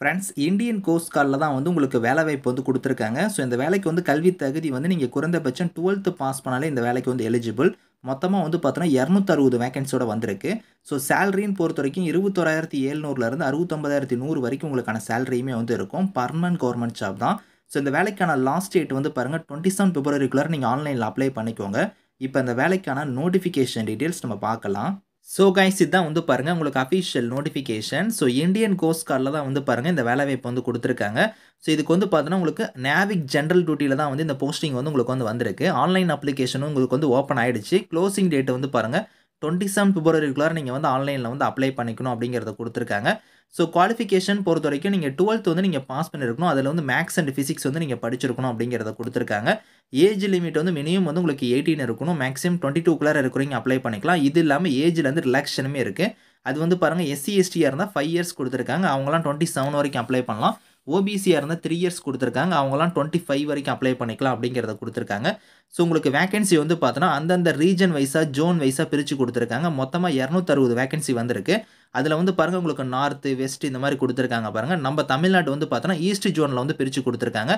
Friends Indian cost கார்டில் தான் வந்து உங்களுக்கு வேலைவாய்ப்பு வந்து கொடுத்துருக்காங்க. ஸோ இந்த வேலைக்கு வந்து கல்வி தகுதி வந்து நீங்கள் குறைந்தபட்சம் 12th பாஸ் பண்ணாலே இந்த வேலைக்கு வந்து எலிஜிபிள். மொத்தமாக வந்து பார்த்தோன்னா 260 வேகன்சியோட வந்திருக்கு. ஸோ சேலரின்னு பொறுத்த வரைக்கும் 21,700லேருந்து 69,100 வரைக்கும் உங்களுக்கான சேலரியுமே வந்து இருக்கும். பர்மனன்ட் கவர்மெண்ட் ஜாப் தான். ஸோ இந்த வேலைக்கான லாஸ்ட் டேட் வந்து பாருங்கள் 27 பிப்ரவரிக்குள்ளே நீங்கள் ஆன்லைனில் அப்ளை பண்ணிக்கோங்க. இப்போ இந்த வேலைக்கான நோட்டிஃபிகேஷன் டீட்டெயில்ஸ் நம்ம பார்க்கலாம். ஸோ கைஸ் இதான் வந்து பாருங்கள் உங்களுக்கு official notification. So Indian cost கார்டில் தான் வந்து பாருங்கள் இந்த வேலைவாய்ப்பு வந்து கொடுத்துருக்காங்க. ஸோ இதுக்கு வந்து பார்த்தோன்னா உங்களுக்கு நேவிக் ஜென்ரல் டியூட்டியில் தான் வந்து இந்த போஸ்டிங் வந்து உங்களுக்கு வந்து வந்திருக்கு. ஆன்லைன் அப்ளிகேஷனும் உங்களுக்கு வந்து ஓப்பன் ஆகிடுச்சு. க்ளோசிங் டேட் வந்து பாருங்கள் 27 பிப்ரவரிக்குள்ளார நீங்கள் வந்து ஆன்லைனில் வந்து அப்ளை பண்ணிக்கணும் அப்படிங்கிறத கொடுத்துருக்காங்க. ஸோ குவாலிஃபிகேஷன் பொறுத்த வரைக்கும் நீங்கள் 12th வந்து நீங்கள் பாஸ் பண்ணியிருக்கணும். அதில் வந்து மேக்ஸ் அண்ட் ஃபிசிக்ஸ் வந்து நீங்கள் படிச்சிருக்கணும் அப்படிங்கிறத கொடுத்துருக்காங்க. ஏஜ் லிமிட் வந்து மினிமம் வந்து உங்களுக்கு 18 இருக்கணும். மேக்ஸிமம் 22க்குள்ளார இருக்கிறவங்க அப்ளை பண்ணிக்கலாம். இது இல்லாமல் ஏஜில் வந்து ரிலாக்ஷனுமே இருக்குது. அது வந்து பாருங்கள் எஸ்சி எஸ்டியாக இருந்தால் 5 இயர்ஸ் கொடுத்துருக்காங்க. அவங்களாம் 27 வரைக்கும் அப்ளை பண்ணலாம். ஓபிசியாக இருந்தால் 3 இயர்ஸ் கொடுத்துருக்காங்க. அவங்களாம் 25 வரைக்கும் அப்ளை பண்ணிக்கலாம் அப்படிங்கிறத கொடுத்துருக்காங்க. ஸோ உங்களுக்கு வேகன்சி வந்து பார்த்தோன்னா அந்தந்த ரீஜன் வைஸாக ஜோன் வைஸாக பிரித்து கொடுத்துருக்காங்க. மொத்தமாக 260 வேகன்சி வந்திருக்கு. அதில் வந்து பாருங்கள் உங்களுக்கு நார்த்து வெஸ்ட் இந்த மாதிரி கொடுத்துருக்காங்க பாருங்கள். நம்ம தமிழ்நாடு வந்து பார்த்தோன்னா ஈஸ்ட் ஜோனில் வந்து பிரித்து கொடுத்துருக்காங்க.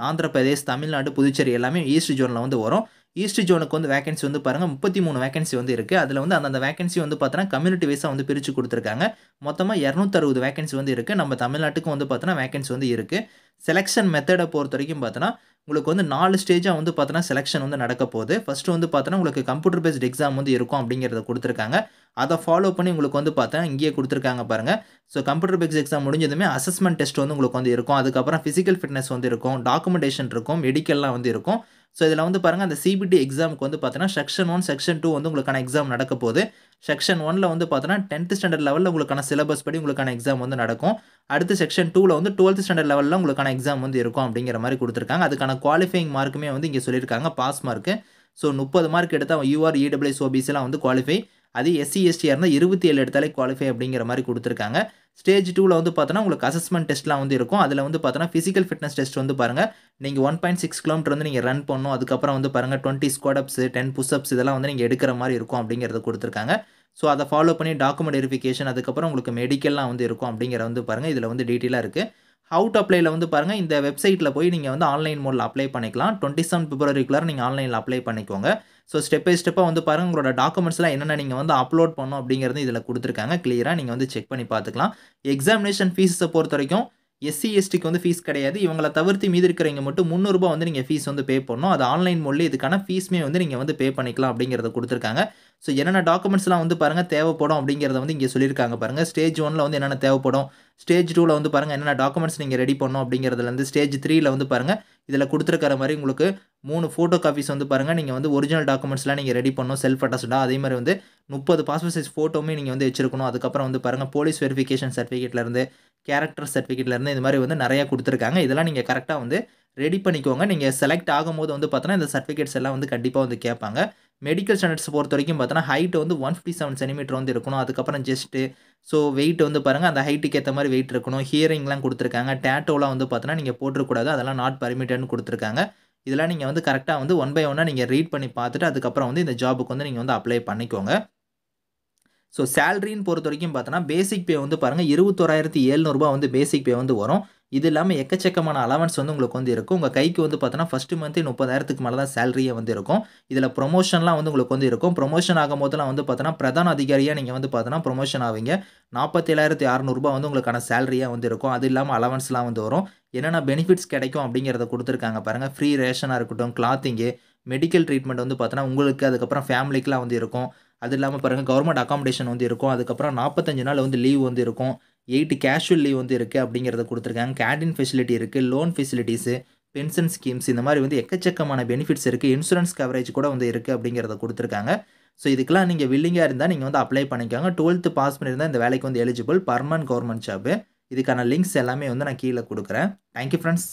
ஆந்திர பிரதேஷ், தமிழ்நாடு, புதுச்சேரி எல்லாமே ஈஸ்ட் ஜோனில் வந்து வரும். ஈஸ்ட் ஜோனுக்கு வந்து வேகன்சி வந்து பாருங்கள் 33 வேகன்சி வந்து இருக்குது. அதில் வந்து அந்தந்த வேகன்சி வந்து பார்த்தோன்னா கம்யூனிட்டி வைஸாக வந்து பிரித்து கொடுத்துருக்காங்க. மொத்தமாக 260 வேகன்சி வந்து இருக்குது. நம்ம தமிழ்நாட்டுக்கும் வந்து பார்த்தோன்னா வேகன்சி வந்து இருக்குது. செலெக்ஷன் மெத்தடை பொறுத்த வரைக்கும் பார்த்தோன்னா உங்களுக்கு வந்து 4 ஸ்டேஜாக வந்து பார்த்தோன்னா செலெக்ஷன் வந்து நடக்க போகுது. ஃபஸ்ட்டு வந்து பார்த்தோன்னா உங்களுக்கு கம்ப்யூட்டர் பேஸ்ட் எக்ஸாம் வந்து இருக்கும் அப்படிங்கிறத கொடுத்துருக்காங்க. அதை ஃபாலோ பண்ணி உங்களுக்கு வந்து பார்த்தோன்னா இங்கேயே கொடுத்துருக்காங்க பாருங்கள். ஸோ கம்ப்யூட்டர் பேஸ்ட் எக்ஸாம் முடிஞ்சதுமே அசஸ்மெண்ட் டெஸ்ட் வந்து உங்களுக்கு வந்து இருக்கும். அதுக்கப்புறம் ஃபிசிக்கல் ஃபிட்னஸ் வந்து இருக்கும், டாக்குமெண்டேஷன் இருக்கும், மெடிக்கல்லாம் வந்து இருக்கும். ஸோ இதில் வந்து பாருங்கள் அந்த சிபிடி எக்ஸாமுக்கு வந்து பார்த்தோன்னா செக்ஷன் 1 செக்ஷன் 2 வந்து உங்களுக்கான எக்ஸாம் நடக்க போகுது. செக்ஷன் 1ல் வந்து பார்த்தோன்னா 10th ஸ்டாண்டர்ட் லெவலில் உங்களுக்கான சிலபஸ் படி உங்களுக்கான எக்ஸாம் வந்து நடக்கும். அடுத்து செக்ஷன் 2ல் வந்து 12th ஸ்டாண்டர்ட் லெவலில் உங்களுக்கான எக்ஸாம் வந்து இருக்கும் அப்படிங்கிற மாதிரி கொடுத்துருக்காங்க. அதுக்கான குவாலிஃபைங் மார்க்குமே வந்து இங்கே சொல்லியிருக்காங்க பாஸ் மார்க்கு. ஸோ 30 மார்க் எடுத்தால் யூஆர், இடபிள்யூஎஸ், ஓபிசிலாம் வந்து குவாலிஃபை. அது எஸ்சி எஸ்டியாக இருந்தால் 27 எடுத்தாலே குவாலிஃபை அப்படிங்கிற மாதிரி கொடுத்துருக்காங்க. ஸ்டேஜ் 2ல் வந்து பார்த்தோன்னா உங்களுக்கு அசஸ்மெண்ட் டெஸ்ட்லாம் வந்து இருக்கும். அதில் வந்து பார்த்தோன்னா ஃபிசிக்கல் ஃபிட்னஸ் டெஸ்ட் வந்து பாருங்கள் நீங்கள் 1.6 கிலோமீட்டர் வந்து நீங்கள் ரன் பண்ணணும். அதுக்கப்புறம் வந்து பாருங்கள் 20 ஸ்குவாட் அப்ஸ், 10 புஷ்அப்ஸ் இதெல்லாம் வந்து நீங்கள் எடுக்கிற மாதிரி இருக்கும் அப்படிங்கிறத கொடுத்துருக்காங்க. ஸோ அதை ஃபாலோ பண்ணி டாக்குமெண்ட் வெரிஃபிகேஷன் அதுக்கப்புறம் உங்களுக்கு மெடிக்கல்லாம் வந்து இருக்கும் அப்படிங்கிற வந்து பாருங்கள் இதில் வந்து டீட்டெயிலாக இருக்குது. ஹவு டு அப்ளைல வந்து பாருங்கள் இந்த வெப்சைட்டில் போய் நீங்கள் வந்து ஆன்லைன் மோடில் அப்ளை பண்ணிக்கலாம். 27 பிப்ரவரிக்குள்ளார நீங்கள் ஆன்லைனில் அப்ளை பண்ணிக்கோங்க. ஸோ ஸ்டெப் பை ஸ்டெப்பாக வந்து பாருங்கள் உங்களோட டாக்குமெண்ட்ஸ்லாம் என்னென்ன நீங்கள் வந்து அப்லோட் பண்ணணும் அப்படிங்கிறது இதில் கொடுத்துருக்காங்க. கிளியராக நீங்கள் வந்து செக் பண்ணி பார்த்துக்கலாம். எக்ஸாமினேஷன் ஃபீஸை பொறுத்த வரைக்கும் எஸ்சி எஸ்டிக்கு வந்து ஃபீஸ் கிடையாது. இவங்களை தவிர்த்து மீதி இருக்கிறவங்க மட்டும் 300 ரூபாய் வந்து நீங்கள் ஃபீஸ் வந்து பே பண்ணணும். அது ஆன்லைன் மோட்லேயே இதுக்கான ஃபீஸ்மே வந்து நீங்கள் வந்து பே பண்ணிக்கலாம் அப்படிங்கிறத கொடுத்துருக்காங்க. ஸோ என்னென்ன டாக்குமெண்ட்ஸ்லாம் வந்து பாருங்கள் தேவைப்படும் அப்படிங்கிறத வந்து இங்கே சொல்லியிருக்காங்க பாருங்கள். ஸ்டேஜ் 1ல் வந்து என்னென்ன தேவைப்படும், ஸ்டேஜ் 2ல் வந்து பாருங்கள் என்னென்ன டாக்குமெண்ட்ஸ் நீங்கள் ரெடி பண்ணணும் அப்படிங்கிறதுலேருந்து ஸ்டேஜ் 3ல் வந்து பாருங்கள் இதில் கொடுத்துருக்கிற மாதிரி உங்களுக்கு 3 ஃபோட்டோ காப்பீஸ் வந்து பாருங்கள் நீங்கள் வந்து ஒரிஜினல் டாக்குமெண்ட்ஸ்லாம் நீங்கள் ரெடி பண்ணணும் செல்ஃப் அட்டஸ்டாக. அதே மாதிரி வந்து 30 பாஸ்போர்ட் சைஸ் ஃபோட்டோவுமே நீங்கள் வந்து வச்சிருக்கணும். அதுக்கப்புறம் வந்து பாருங்கள் போலீஸ் வெரிஃபிகேஷன் சர்டிஃபிகேட்லேருந்து கேரக்டர் சர்டிஃபிகேட்லேருந்து இந்த மாதிரி வந்து நிறையா கொடுத்துருக்காங்க. இதெல்லாம் நீங்கள் கரெக்டாக வந்து ரெடி பண்ணிக்கோங்க. நீங்கள் செலக்ட் ஆகும்போது வந்து பார்த்தோன்னா இந்த சர்டிஃபிகேட்ஸ் எல்லாம் வந்து கண்டிப்பாக வந்து கேட்பாங்க. மெடிக்கல் ஸ்டாண்டர்ட்ஸ் பொறுத்த வரைக்கும் பார்த்தோன்னா ஹைட் வந்து 157 சென்டிமீட்டர் வந்து இருக்கணும். அதுக்கப்புறம் ஜஸ்ட்டு ஸோ வெயிட் வந்து பாருங்கள் அந்த ஹைட்டுக்கு ஏற்ற மாதிரி வெயிட் இருக்கணும். ஹியரிங்லாம் கொடுத்துருக்காங்க. டேட்டோலாம் வந்து பார்த்தோன்னா நீங்கள் போட்டுருக்கூடாது, அதெல்லாம் நாட் பர்மிட்டட்னு கொடுத்துருக்காங்க. இதெல்லாம் நீங்கள் வந்து கரெக்டாக வந்து 1 பை 1 நீங்கள் ரீட் பண்ணி பார்த்துட்டு அதுக்கப்புறம் வந்து இந்த ஜாபுக்கு வந்து நீங்கள் வந்து அப்ளை பண்ணிக்கோங்க. ஸோ சேலரின்னு பொறுத்த வரைக்கும் பார்த்தோன்னா பேசிக் பே வந்து பாருங்கள் 21,700 வந்து பேசிக் பே வந்து வரும். இது இல்லாமல் எக்கச்சக்கமான அலவன்ஸ் வந்து உங்களுக்கு வந்து இருக்கும். உங்கள் கைக்கு வந்து பார்த்தோன்னா ஃபஸ்ட்டு மந்த்தே 30,000க்கு மேலே தான் சேலரியே வந்து இருக்கும். இதில் ப்ரொமோஷன்லாம் வந்து உங்களுக்கு வந்து இருக்கும். ப்ரொமோஷன் ஆகும்போதெல்லாம் வந்து பார்த்தோன்னா பிரதான அதிகாரியாக நீங்கள் வந்து பார்த்தோன்னா ப்ரொமோஷன் ஆவீங்க. 47,600 வந்து உங்களுக்கான சேலரியாக வந்து இருக்கும். அது இல்லாமல் அலவன்ஸ்லாம் வந்து வரும். என்னென்ன பெனிஃபிட்ஸ் கிடைக்கும் அப்படிங்கிறத கொடுத்துருக்காங்க பாருங்கள். ஃப்ரீ ரேஷனாக இருக்கட்டும், கிளாத்திங்கு, மெடிக்கல் ட்ரீட்மெண்ட் வந்து பார்த்தோன்னா உங்களுக்கு அதுக்கப்புறம் ஃபேமிலிக்கெலாம் வந்து இருக்கும். அது இல்லாமல் பாருங்கள் கவர்மெண்ட் அக்காமடேஷன் வந்து இருக்கும். அதுக்கப்புறம் 45 நாள் வந்து லீவ் வந்து இருக்கும். 8 கேஷுவல் லீவ் வந்து இருக்குது அப்படிங்கிறத கொடுத்துருக்காங்க. கேண்டீன் ஃபெசிலிட்டி இருக்குது, லோன் ஃபெசிலிட்டிஸு, பென்ஷன் ஸ்கீம்ஸ் இந்த மாதிரி வந்து எக்கச்சக்கமான பெனிஃபிட்ஸ் இருக்குது. இன்சூரன்ஸ் கவரேஜ் கூட வந்து இருக்குது அப்படிங்கிறத கொடுத்துருக்காங்க. ஸோ இதுக்கெல்லாம் நீங்கள் வில்லிங்காக இருந்தால் நீங்கள் வந்து அப்ளை பண்ணிக்கோங்க. 12th பாஸ் பண்ணியிருந்தால் இந்த வேலைக்கு வந்து எலிஜிபிள். Permanent government job. இதுக்கான லிங்க்ஸ் எல்லாமே வந்து நான் கீழே கொடுக்குறேன். Thank you friends.